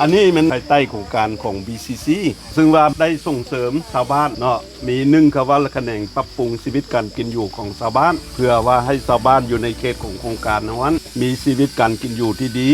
อันนี้มันภายใต้โครงการของ BCC ซึ่งว่าได้ส่งเสริมชาวบ้านเนาะมี1คือว่าคะแนนปรับปรุงชีวิตการกินอยู่ของชาวบ้านเพื่อว่าให้ชาวบ้านอยู่ในเขตของโครงการนั้นมีชีวิตการกินอยู่ที่ดี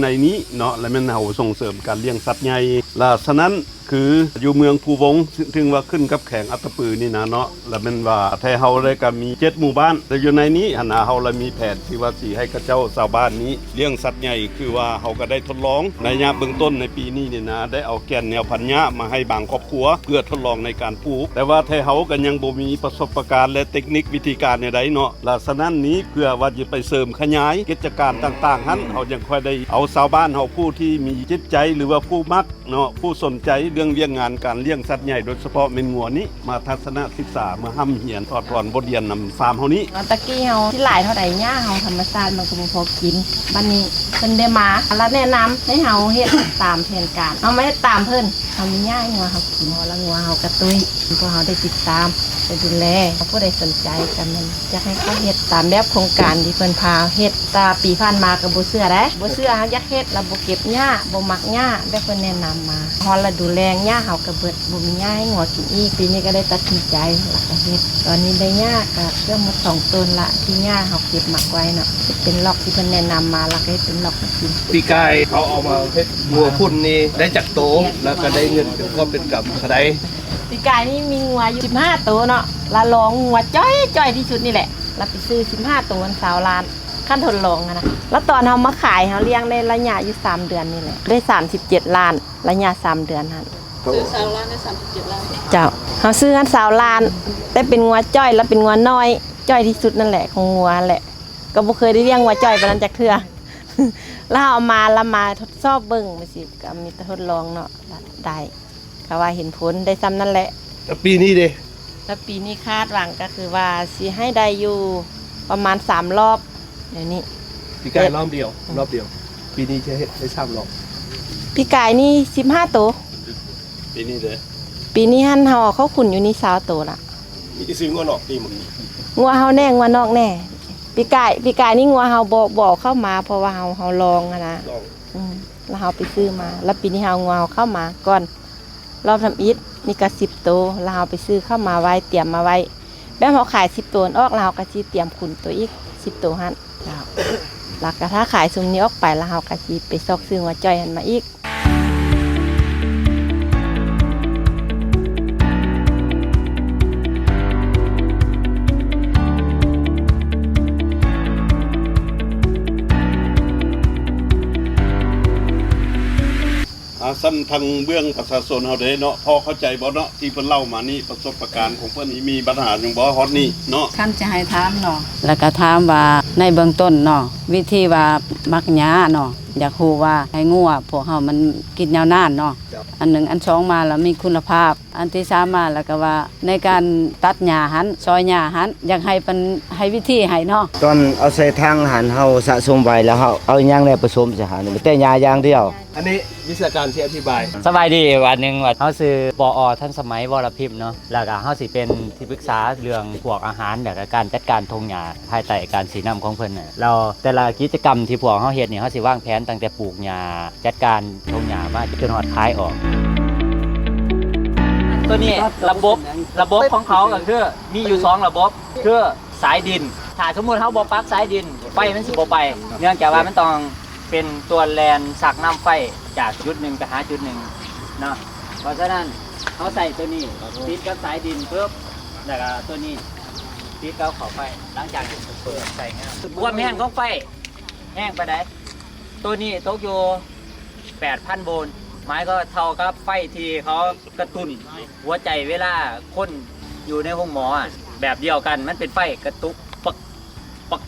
ในนี้เนาะและมันเฮาส่งเสริมการเลี้ยงสัตว์ใหญ่และฉะนั้นคืออยู่เมืองภูวงถึงว่าขึ้นกับแข่งอัตตปือนี่นะเนาะแล้วมันว่าแท้เฮาได้ก็มี7หมู่บ้านแต่อยู่ในนี้หันเฮาละมีแผนที่ว่าสิให้กับเจ้าชาวบ้านนี้เลี้ยงสัตว์ใหญ่คือว่าเฮาก็ได้ทดลองในยามเบื้องต้นในปีนี้นี่นะได้เอาแก่นแนวพันธุ์หญ้ามาให้บางครอบครัวเพื่อทดลองในการปลูกแต่ว่าแท้เฮาก็ยังบ่มีประสบการณ์และเทคนิควิธีการใดเนาะและฉะนั้นนี้เพื่อว่าจะไปเสริมขยายกิจการต่างๆหั้นเฮายังค่อยได้เอาชาวบ้านเฮาผู้ที่มีจิตใจหรือว่าผู้มักเนาะผู้สนใจเรื่องเลี้ยงงานการเลี้ยงสัตว์ใหญ่โดยเฉพาะเม็นงัวนี้มาทัศนศึกษามาห้ำเหียนถอดถอนบทเรียนนำฟาร์มเฮานี้ตะกี้เฮาที่หลายเท่าใดหญ้าเฮาธรรมชาติมันก็บ่พอกินบัดนี้เพิ่นได้มาแล้วแนะนำให้เฮาเฮ็ดตามแผนการเฮาไม่ได้ตามเพิ่นเฮามีหญ้าให้งัวเฮากินแล้วงัวเฮากระตุ้ยพวกเฮาได้ติดตามไปดูแลผู้ใดสนใจกันมันอยากให้เขาเฮ็ดตามแบบโครงการที่เพิ่นพาเฮ็ดตาปีผ่านมาก็บ่เชื่อเด้บ่เชื่อเฮาอยากเฮ็ดแล้วบ่เก็บหญ้าบ่มักหญ้าแบบเพิ่นแนะนำมาพอละดูแลหญ้าเฮาก็เบิดบ่มีหญ้าให้งัวกินอีกปีนี้ก็ได้ตัดสินใจแล้วก็เฮ็ดตอนนี้ได้หญ้าก็เริ่มมา2ต้นละที่หญ้าเฮาเก็บหมักไว้เนาะเป็นล็อกที่เพิ่นแนะนำมาแล้วก็เฮ็ดเป็นล็อกให้กินปีกายเขาเอามาเฮ็ดบัวพุ่นนี่ได้จากโตแล้วก็ได้เงินเป็นก็เป็นกำขนาดปีกายนี่มีงัวอยู่15ตัวเนาะละลองงัวจ้อยที่สุดนี่แหละเราไปซื้อ15ตัวมัน20 ล้านขั้นทดลองนะแล้วตอนเฮามาขายเฮาเลี้ยงในระยะอยู่3เดือนนี่แหละได้37 ล้านระยะ3เดือนหั่นซื้อ20 ล้านได้37 ล้านเจ้าเฮาซื้อกัน20 ล้านแต่เป็นงัวจ้อยแล้วเป็นงัวน้อยจ้อยที่สุดนั่นแหละของงัวแหละก็บ่เคยได้เลี้ยงงัวจ้อยปานนั้นจักเทื่อแล้วเอามาทดสอบเบิ่งไปสิก็มีแต่ทดลองเนาะได้ก็ว่าเห็นผลได้ซ้ำนั่นแหละแล้วปีนี้เด้แล้วปีนี้คาดหวังก็คือว่าสิให้ได้อยู่ประมาณ3รอบเดี๋ยวนี้ปีกายรอบเดียวปีนี้จะเฮ็ดได้3รอบพี่กายนี่15ตัวปีนี้เด้ปีนี้หั่นเฮาเขาขุนอยู่นี่20ตัวล่ะมีซื้องัวนอกปีหมดงัวเฮาแน่งัวนอกแน่พี่กายนี่งัวเฮาบ่เข้ามาเพราะว่าเฮาลองนะแล้วเฮาไปซื้อมาแล้วปีนี้เฮางัวเฮาเข้ามาก่อนรอบทำอิฐนี่ก็10ตัวแล้วเฮาไปซื้อเข้ามาไว้เตรียมมาไว้แบบเฮาขาย10ตัวออกแล้วเฮาก็สิเตรียมขุนตัวอีก10ตัวหั่นแล้วก็ถ้าขายซุมนี้ออกไปแล้วเฮาก็สิไปซอกซื้องัวจ้อยหั่นมาอีกซ้ำทางเบื้องประชาชนเฮาเด้เนาะพอเข้าใจบ่เนาะที่เพิ่นเล่ามานี่ประสบการณ์ของเพิ่นนี่มีปัญหาจังบ่ฮอดนี่เนาะคันจะให้ถามเนาะแล้วก็ถามว่าในเบื้องต้นเนาะวิธีว่ามักหญ้าเนาะอยากรู้ว่าให้งัวพวกเฮามันกินยาวนานเนาะอัน1อัน2มาแล้วมีคุณภาพอันที่3มาแล้วก็ว่าในการตัดหญ้าหันซอยหญ้าหันอยากให้เพิ่นให้วิธีให้เนาะตอนเอาใส่ทางหันเฮาสะสมไว้แล้วเฮาเอาหยังได้ผสมสิหานี่แต่หญ้าอย่างเดียวอันนี้วิชาการที่อธิบายสบายดีวันนึงว่าเฮาซื้อปอท่านสมัยวรพิมพ์เนาะแล้วก็เฮาสิเป็นที่ปรึกษาเรื่องพวกอาหารแล้วก็การจัดการทงหญ้าภายใต้การสีน้ำของเพิ่นน่ะเราแต่ละกิจกรรมที่พวกเฮาเฮ็ดนี่เฮาสิวางแผนตั้งแต่ปลูกหญ้าจัดการทงหญ้ามาจนฮอดขายออกตัวนี้ระบบของเขาก็คือมีอยู่2ระบบคือสายดินถ้าสมมุติเฮาบ่ปักสายดินไฟมันสิบ่ไปเนื่องจากว่ามันต้องเป็นตัวแลนสักน้ำไฟจากจุดหนึ่งไปหาจุดหนึ่งเนาะเพราะฉะนั้นเขาใส่ตัวนี้ติดกับสายดินปุ๊บแล้วก็ตัวนี้ติดกับขอบไฟหลังจากเปิดใส่งานความแห้งของไฟแห้งไปได้ตัวนี้ตกอยู่ 8,000 โวลต์หมายก็เท่ากับไฟที่เขากระตุ้นหัวใจเวลาคนอยู่ในห้องหมอแบบเดียวกันมันเป็นไฟกระตุก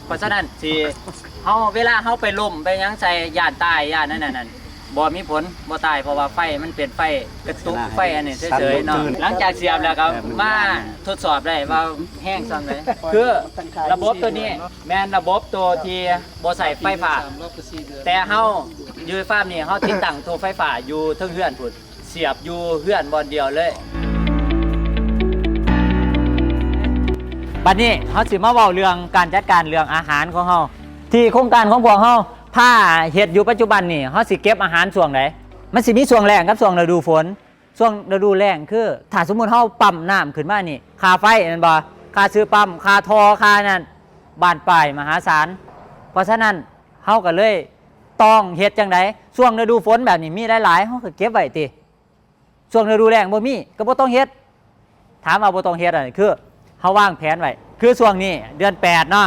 เพราะฉะนั้นสิเฮาเวลาเฮาไปล้มไปยังใส่ย่านตายย่านนั่นบ่มีผลบ่ตายเพราะว่าไฟมันเป็นไฟกระตุกไฟอันนี้เฉยๆเนาะหลังจากเสียบแล้วก็มาทดสอบได้ว่าแห้งซ่ำเลยคือระบบตัวนี้แม่นระบบตัวที่บ่ใส่ไฟฟ้าแต่เฮาอยู่ฟาร์มนี่เฮาติดตั้งตัวไฟฟ้าอยู่เทิงเฮือนพุ่นเสียบอยู่เฮือนบ่อนเดียวเลยบัดนี้เขาสิมาเว้าเรื่องการจัดการเรื่องอาหารของเขาที่โครงการของพวกเขาถ้าเฮ็ดอยู่ปัจจุบันนี่เขาสิเก็บอาหารช่วงไหน มันสิมีช่วงแรงกับช่วงฤดูฝนช่วงฤดูแรงคือถ้าสมมุติเฮาปั๊มน้ำขึ้นมานี่ค่าไฟนั่นบ่ค่าซื้อปั๊มค่าทอค่านั่นบานปลายมหาศาลเพราะฉะนั้นเฮาก็เลยต้องเฮ็ดจังไดช่วงฤดูฝนแบบนี้มีหลายๆเฮาก็เก็บไว้ติช่วงฤดูแล้งบ่มีก็บ่ต้องเฮ็ดถามว่าบ่ต้องเฮ็ดอันนี้คือเฮาวางแผนไว้คือช่วงนี้เดือน8เนาะ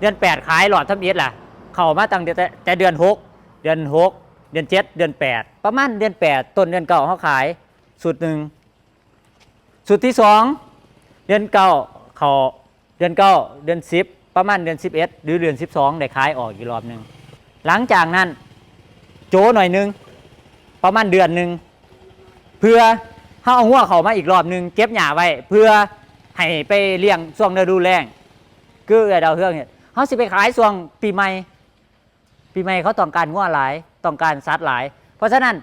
เดือน8ขายหลอดทำอิฐล่ะเข้ามาตั้งแต่เดือน6เดือน6เดือน7เดือน8ประมาณเดือน8ต้นเดือน9เฮาขายสุดหนึ่งสุดที่2เดือน9เข้าเดือน9เดือน10ประมาณเดือน11หรือเดือน12ได้ขายออกอีกรอบนึงหลังจากนั้นโจหน่อยนึงประมาณเดือนนึงเพื่อเฮาเอาหัวเข้ามาอีกรอบนึงเก็บหญ้าไว้เพื่อให้ไปเลี้ยงช่วงฤดูแล้งคือดาวเฮืองเนี่ยเฮาสิไปขายช่วงปีใหม่เขาต้องการงัวหลายต้องการสัตว์หลายเพราะฉะนั้น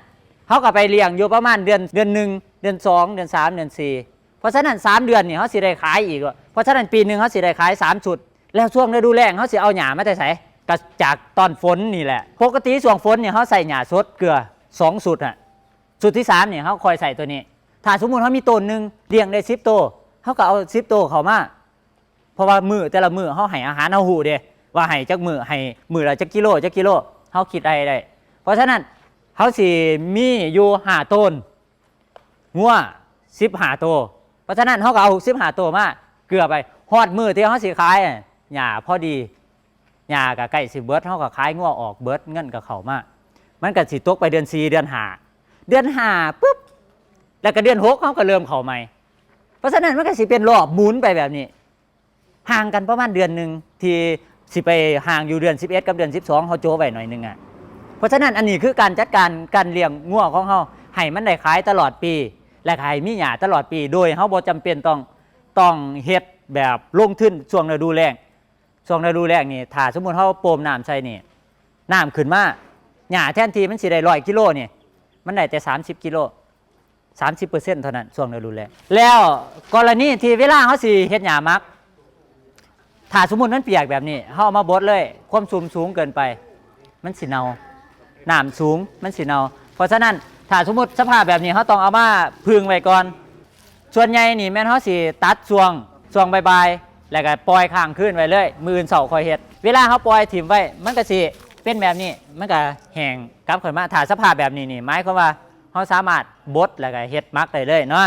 เฮาก็ไปเลี้ยงอยู่ประมาณเดือน1เดือน2เดือน3เดือน4เพราะฉะนั้น3เดือนนี่เฮาสิได้ขายอีกเพราะฉะนั้นปีนึงเฮาสิได้ขาย3ชุดแล้วช่วงฤดูแล้งเฮาสิเอาหญ้ามาแต่ไสก็จากตอนฝนนี่แหละปกติช่วงฝนเนี่ยเฮาใส่หญ้าสดเกลือ2ชุดฮะชุดที่3เนี่ยเฮาคอยใส่ตัวนี้ถ้าสมมุติเฮามีต้นนึงเลี้ยงได้10ตัวเฮาก็เอา10ตัวเข้ามาเพราะว่ามื้อแต่ละมื้อเฮาให้อาหารเฮาฮู้เด้ว่าให้จักมื้อให้มื้อละจักกิโลเฮาคิดได้เพราะฉะนั้นเฮาสิมีอยู่5ต้นงัว15ตัวเพราะฉะนั้นเฮาก็เอา15ตัวมาเกลือไปฮอดมื้อที่เฮาสิขายหญ้าพอดีหญ้าก็ใกล้สิเบิดเฮาก็ขายงัวออกเบิดเงินก็เข้ามามันก็สิตกไปเดือน4เดือน5เดือน5ปุ๊บแล้วก็เดือน6เฮาก็เริ่มเข้าใหม่เพราะฉะนั้นมันก็สิเป็นรอบหมุนไปแบบนี้ห่างกันประมาณเดือนนึงที่สิไปห่างอยู่เดือน11กับเดือน12เฮาโจไว้หน่อยนึงอ่ะเพราะฉะนั้นอันนี้คือการจัดการเลี้ยงงัวของเฮาให้มันได้ขายตลอดปีและให้มีหญ้าตลอดปีโดยเฮาบ่จำเป็นต้องเฮ็ดแบบลงทุนช่วงฤดูแล้งช่วงฤดูแล้งนี่ถ้าสมมุติเฮาโปมน้ำใส่นี่น้ำขึ้นมาหญ้าแทนที่มันสิได้100กิโลนี่มันได้แต่30กิโล30% เท่านั้นช่วงฤดูแล้งแล้วกรณีที่เวลาเฮาสิเฮ็ดหญ้ามักถ้าสมมุติมันเปียกแบบนี้เฮาเอามาบดเลยความสูงสูงเกินไปมันสิเน่าน้ำสูงมันสิเน่าเพราะฉะนั้นถ้าสมมุติสภาพแบบนี้เฮาต้องเอามาพึ่งไว้ก่อนส่วนใหญ่นี่แม่นเฮาสิตัดช่วงบ่ายๆแล้วก็ปล่อยข้างคืนไว้เลยมื้ออื่นเช้าค่อยเฮ็ดเวลาเฮาปล่อยถิ่มไว้มันก็สิเป็นแบบนี้มันก็แห้งกลับขึ้นมาถ้าสภาพแบบนี้นี่หมายความว่าเฮาสามารถบดแล้วก็เฮ็ดมักได้เลยเนาะ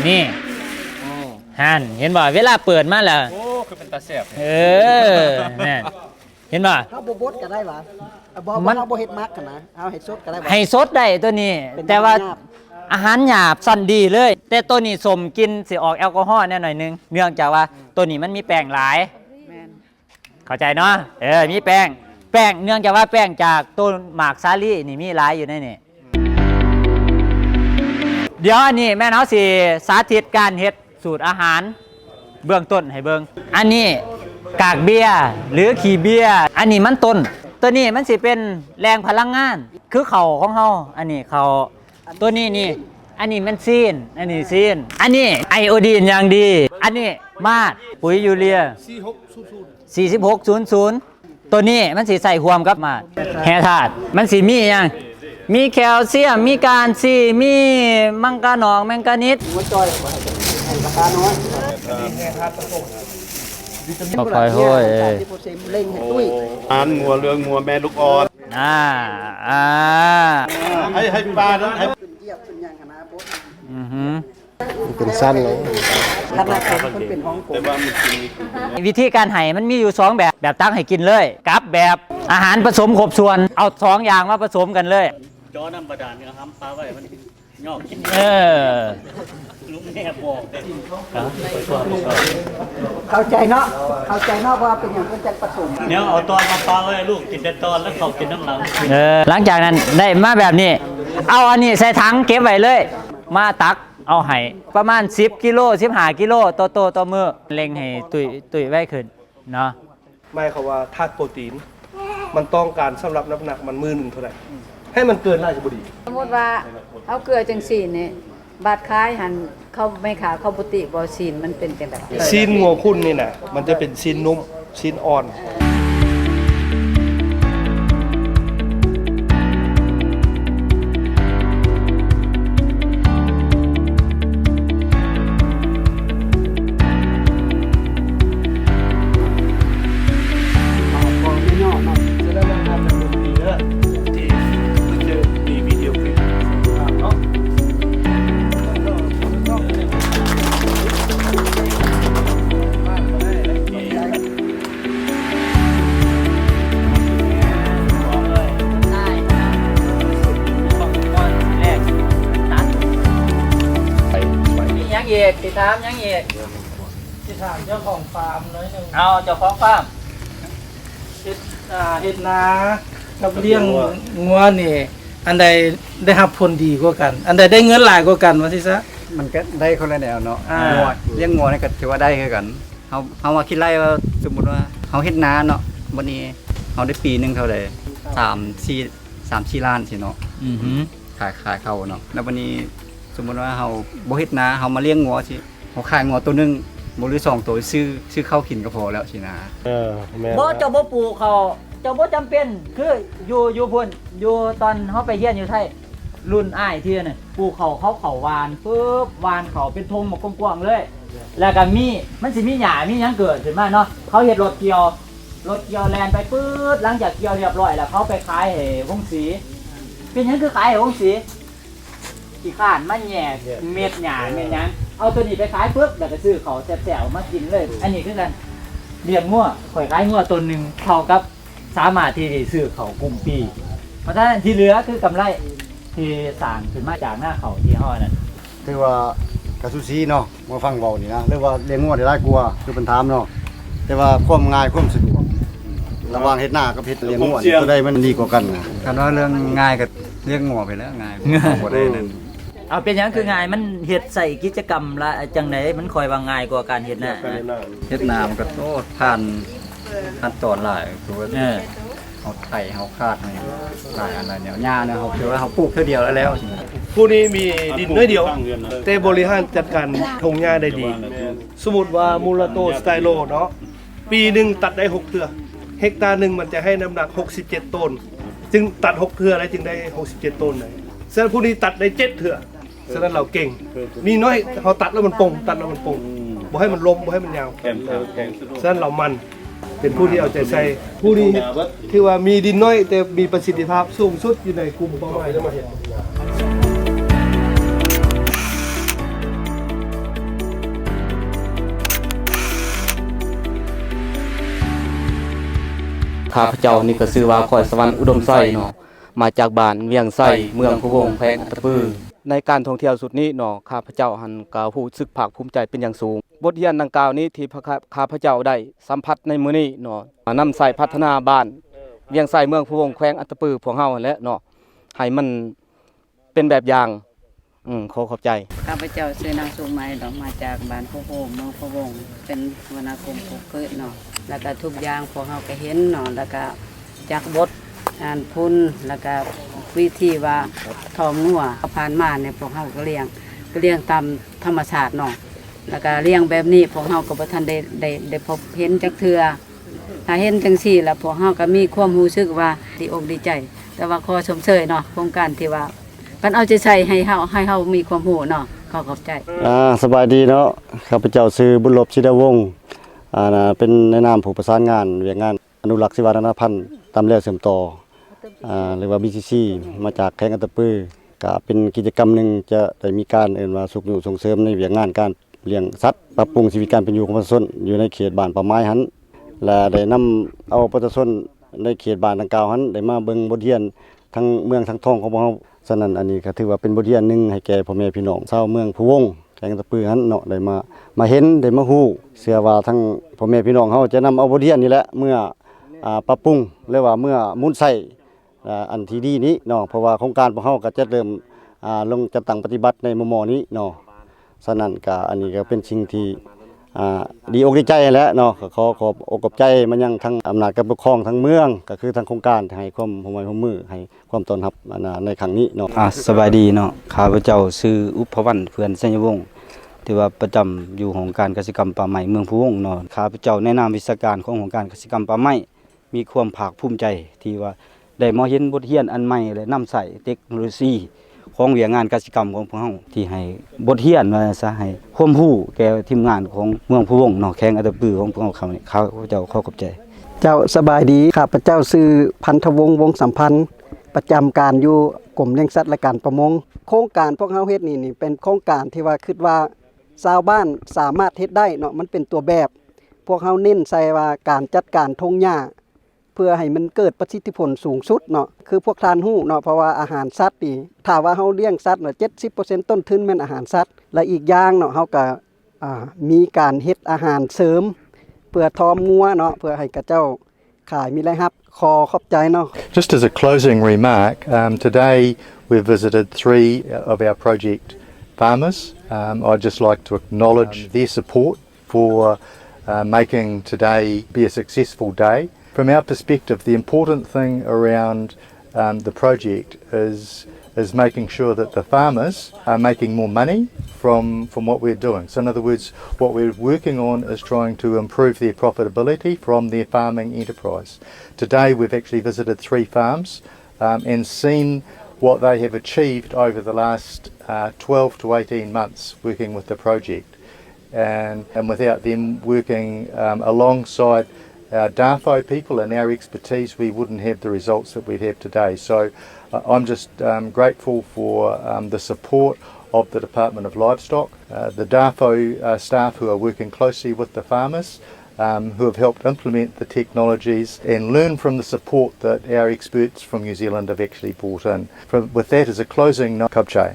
นี่ฮันเห็นบ่เวลาเปิดมาแล้วโอ้คือเป็นตาแซ่บนี่เห็นบ่เฮาบ่บดก็ได้หว่าบ่เฮาบ่เฮ็ดมักกันนะเฮาเฮ็ดสดก็ได้บ่ให้สดได้ตัวนี้แต่ว่าอาหารหยาบสั้นดีเลยแต่ตัวนี้สมกินสิออกแอลกอฮอล์แน่หน่อยนึงเนื่องจากว่าตัวนี้มันมีแป้งหลายเข้าใจเนาะมีแป้งเนื่องจากว่าแป้งจากต้นหมากสาลี่นี่มีหลายอยู่ในนี่เดี๋ยวอันนี้แม่เฮาสิสาธิตการเฮ็ดสูตรอาหารเบื้องต้นให้เบิ่งอันนี้กากเบียร์หรือขี้เบียร์อันนี้มันต้นตัวนี้มันสิเป็นแรงพลังงานคือเข่าของเฮาอันนี้เข่าตัวนี้นี่อันนี้มันซีนอันนี้ซีนอันนี้ไอโอดีนอย่างดีอันนี้มาดปุ๋ยยูเรีย4600ตัวนี้มันสิใส่รวมกับมาดแร่ธาตุมันสิมีหยังมีแคลเซียมมีการซีมีมังกาหนองแมงกานิสหัวจอยราคาน้อยค่อยๆห้อยเล่งให้ตุ้ยงัวเรืองงัวแม่ลูกอ่อนให้ปลานั้นให้เกียบเป็นอย่างคณะปุ๊บเป็นสั้นเลยขนาดมันเป็นห้องผมวิธีการให้มันมีอยู่2แบบตั้งให้กินเลยกับแบบอาหารผสมครบส่วนเอา2อย่างมาผสมกันเลยจอน้ำประดานนี่นะครับปลาไว้มันยอกกินลุงแม่บอกเข้าใจเนาะว่าเป็นอย่างเพิ่นจัดผสมเนี่ยเอาตอนมาปลาไว้ลูกกินแต่ตอนแล้วเขากินน้ำหลังหลังจากนั้นได้มาแบบนี้เอาอันนี้ใส่ถังเก็บไว้เลยมาตักเอาให้ประมาณ10กิโล15กิโลต่อมื้อเล็งให้ตุยไว้ขึ้นเนาะไม่เขาว่าธาตุโปรตีนมันต้องการสำหรับน้ำหนักมันมื้อนึงเท่าไหร่ให้มันเกินราชบุรีสมมติว่าเอาเกลือจังสี่เนี่ย บาดคล้ายหันเขาไม่ขาเขาบุติบ่ซีนมันเป็นจังได๋ ซีนงัวคุณนี่น่ะมันจะเป็นซีนนุ่มซีนอ่อน ยังอีกสิถามยังอีก สิถามเจ้าของฟาร์มน้อยหนึง เอาเจ้าของฟาร์ม เฮ็ดนากับเลี้ยงงัวนี่อันใดได้รับผลดีกว่ากัน อันใดได้เงินหลายกว่ากันว่าซี่ซะ มันก็ได้คนละแนวเนาะ อ่า งัวเลี้ยงงัวนี่ก็ถือว่าได้คือกันเฮาว่าคิดไร่ว่าสมมุติว่าเฮาเฮ็ดนาเนาะวันนี้เฮาได้ปีหนึงเท่าใด3-4 ล้านสิเนาะขายเข้าเนาะแล้ววันนี้สมมุติว่าเฮาบ่เฮ็ดนาเฮามาเลี้ยงงัวสิเฮาขายงัวตัวหนึงบ่หรือ2ตัวซื้อข้าวกินก็พอแล้วสินะ บ่เจ้าบ่ปลูกเขาเจ้าบ่จำเป็นคืออยู่พุ่นอยู่ตอนเฮาไปเฮียนอยู่ไทยรุ่นอ้ายที่น่ะปลูกเขาหวานปึ๊บหวานเขาเป็นธงมากว้างๆเลย แล้วก็มันสิมีหญ้ามีหยังเกิดขึ้นมาเนาะเขาเฮ็ดรถเกี่ยวแล่นไปปึ๊ดหลังจากเกี่ยวเรียบร้อยแล้วเขาไปขายให้วงสีเป็นหยังคือขายให้วงสีขี้ข้านมันแหย่เม็ดหญ้าเม็ดหยังเอาตัวนี้ไปขายปึ๊บแล้วก็ซื้อเขาแซ่บๆมากินเลย อันนี้คือกันเลี้ยงงัวข่อยขายงัวตัวหนึงเท่ากับสามารถที่จะซื้อเขากลุ่มปี เพราะฉะนั้นที่เหลือคือกำไรที่สร้างขึ้นมาจากหน้าเขาที่ห้อนั่น คือว่ากะสุซีเนาะมาฟังเว้านี่นะหรือว่าเลี้ยงงัวได้หลายกว่าคือเพิ่นถามเนาะแต่ว่าความง่ายความสะดวกระหว่างเฮ็ดนากับเฮ็ดเลี้ยงงัวนี่ตัวใดมันดีกว่ากันนะคันว่าเรื่องง่ายก็เลี้ยงงัวไปแล้วง่ายบ่ได้นั่น เอาเป็นหยังคือง่ายมันเฮ็ดใส่กิจกรรมละจังไดมันค่อยว่าง่ายกว่าการเฮ็ดนะ เฮ็ดนามันก็โตผ่านขั้นตอนหลายคือว่า เฮาไถเฮาคาดให้หลายอันหลายแนวหญ้าเนี่ยเฮาคือว่าเฮาปลูกเทื่อเดียวแล้วใช่มั้ย ผู้นี้มีดินน้อยเดียว แต่บริหารจัดการทงหญ้าได้ดี สมมุติว่ามูลโตสไตโลเนาะปีหนึ่งตัดได้6เทื่อเฮกตาร์หนึ่งมันจะให้น้ำหนัก67ต้นจึงตัด6เทื่อแล้วจึงได้67ต้นเลยฉะนั้นผู้นี้ตัดได้7เทื่อฉะนั้นเราเก่ง มีน้อยเขาตัดแล้วมันปงบ่ให้มันล้มบ่ให้มันยาวฉะนั้นเรามันเป็นผู้ที่เอาใจใส่ผู้นี้ที่ว่ามีดินน้อยแต่มีประสิทธิภาพสูงสุดอยู่ในกลุ่มเป้าหมายจะมาเห็น ข้าพเจ้านี่ก็ชื่อว่าขอยสวรรค์อุดมไส้เนาะมาจากบ้านเวียงไส้เมืองพะวงแพงอัตตปือในการท่องเที่ยวสุดนี้เนาะข้าพเจ้าหันก็รู้สึกภาคภูมิใจเป็นอย่างสูงบทเรียนดังกล่าวนี้ที่ข้าพเจ้าได้สัมผัสในมื้อนี้เนาะนำใส่พัฒนาบ้านเวียงไส้เมืองพะวงแขวงอัตตปือพวกเฮาและเนาะให้มันเป็นแบบอย่างขอขอบใจ ข้าพเจ้าชื่อนางสุไหมดอกมาจากบ้านพะโพเมืองพะวงเป็นวรรณกรมปลูกพืชเนาะแล้วก็ทุกอย่างพวกเฮาก็เห็นเนาะแล้วก็จากบทอ่านพุ่นแล้วก็วิธีว่าทอมงัวผ่านมาเนี่ยพวกเฮาก็เลี้ยงตามธรรมชาติเนาะแล้วก็เลี้ยงแบบนี้พวกเฮาก็บ่ทันได้พบเห็นจักเทื่อถ้าเห็นจังซี่แล้วพวกเฮาก็มีความรู้สึกว่าดีอกดีใจ แต่ว่าขอชมเชยเนาะโครงการที่ว่าเพิ่นเอาใจใส่ให้เฮามีความรู้เนาะขอขอบใจ สบายดีเนาะข้าพเจ้าชื่อบุญลบชิดาวงศ์เป็นในนามผู้ประสานงานเวียงงานอนุรักษ์ศิวาฒนพันธุ์ตามแนวเสริมต่อหรือว่า BCC มาจากแข้งอัตตปือก็เป็นกิจกรรมหนึ่งจะได้มีการว่าสุขอยู่ส่งเสริมในเวียงงานการเลี้ยงสัตว์ปรับปรุงชีวิตการเป็นอยู่ของประชาชนอยู่ในเขตบ้านป่าไม้หันและได้นำเอาประชาชนในเขตบ้านดังกล่าวหันได้มาเบิ่งบทเรียนทั้งเมืองทั้งท้องของพวกเฮาฉะนั้นอันนี้ก็ถือว่าเป็นบทเรียนหนึงให้แก่พ่อแม่พี่น้องชาวเมืองพะวงแข้งอัตตปือหันเนาะได้มาเห็นได้มาฮู้เชื่อว่าทั้งพ่อแม่พี่น้องเฮาจะนำเอาบทเรียนนี่แหละเมื่อปรับปรุงหรือว่าเมื่อมุนใส่อันที่ดีนี้เนาะเพราะว่าโครงการของเฮาก็จะเริ่มลงจะตั้งปฏิบัติในมุมมองนี้เนาะฉะนั้นก็อันนี้ก็เป็นสิ่งที่ ดีอกดีใจแหล้วเนาะขอขอบอกขอบใจมันยังทั้งอำนาจการปกครองทั้งเมืองก็คือทั้งโครงการที่ให้ความร่วมมือให้ความต้อนรับในครั้งนี้เนาะ สบายดีเนาะข้าพเจ้าชื่ออุปวันเพื่อนสัญญวงศ์ที่ว่าประจำอยู่ของการเกษตรกรรมป่าไม้เมืองพะวงเนาะข้าพเจ้าในนามวิชาการของการเกษตรกรรมป่าไม้มีความภาคภูมิใจที่ว่าได้มาเห็นบทเรียนอันใหม่และนำใส่เทคโนโลยีของเวียงงานเกษตรกรรมของพวกเฮาที่ให้บทเรียนว่าซะให้ความรู้แก่ทีมงานของเมืองพะวงเนาะแข่งอัตปือของพวกเขานี่ข้าพเจ้าขอขอบใจ เจ้าสบายดีข้าพเจ้าชื่อพันธวงศ์วงศ์สัมพันธ์ประจำการอยู่กรมเลี้ยงสัตว์และการประมงโครงการพวกเฮาเฮ็ดนี่เป็นโครงการที่ว่าคิดว่าชาวบ้านสามารถเฮ็ดได้เนาะมันเป็นตัวแบบพวกเฮาเน้นใส่ว่าการจัดการทุ่งหญ้าเพื่อให้มันเกิดประสิทธิผลสูงสุดเนาะคือพวกทานฮู้เนาะเพราะว่าอาหารสัตว์นี่ถ้าว่าเฮาเลี้ยงสัตว์เนาะ 70% ต้นทุนแม่นอาหารสัตว์และอีกอย่างเนาะเฮาก็มีการเฮ็ดอาหารเสริมเพื่อทอมงัวเนาะเพื่อให้กระเจ้าขายมีรายรับขอขอบใจเนาะ Just as a closing remark, today we've visited 3 of our project farmers. I'd just like to acknowledge their support for making today be a successful day. From our perspective, the important thing around the project is making sure that the farmers are making more money from what we're doing. So in other words, what we're working on is trying to improve their profitability from their farming enterprise. Today we've actually visited 3 farms and seen what they have achieved over the last 12 to 18 months working with the project. And without them working alongside our DARFO people and our expertise, we wouldn't have the results that we have today. So I'm just grateful for the support of the Department of Livestock, the DARFO staff who are working closely with the farmers, who have helped implement the technologies and learn from the support that our experts from New Zealand have actually brought in. With that as a closing, Kabchai.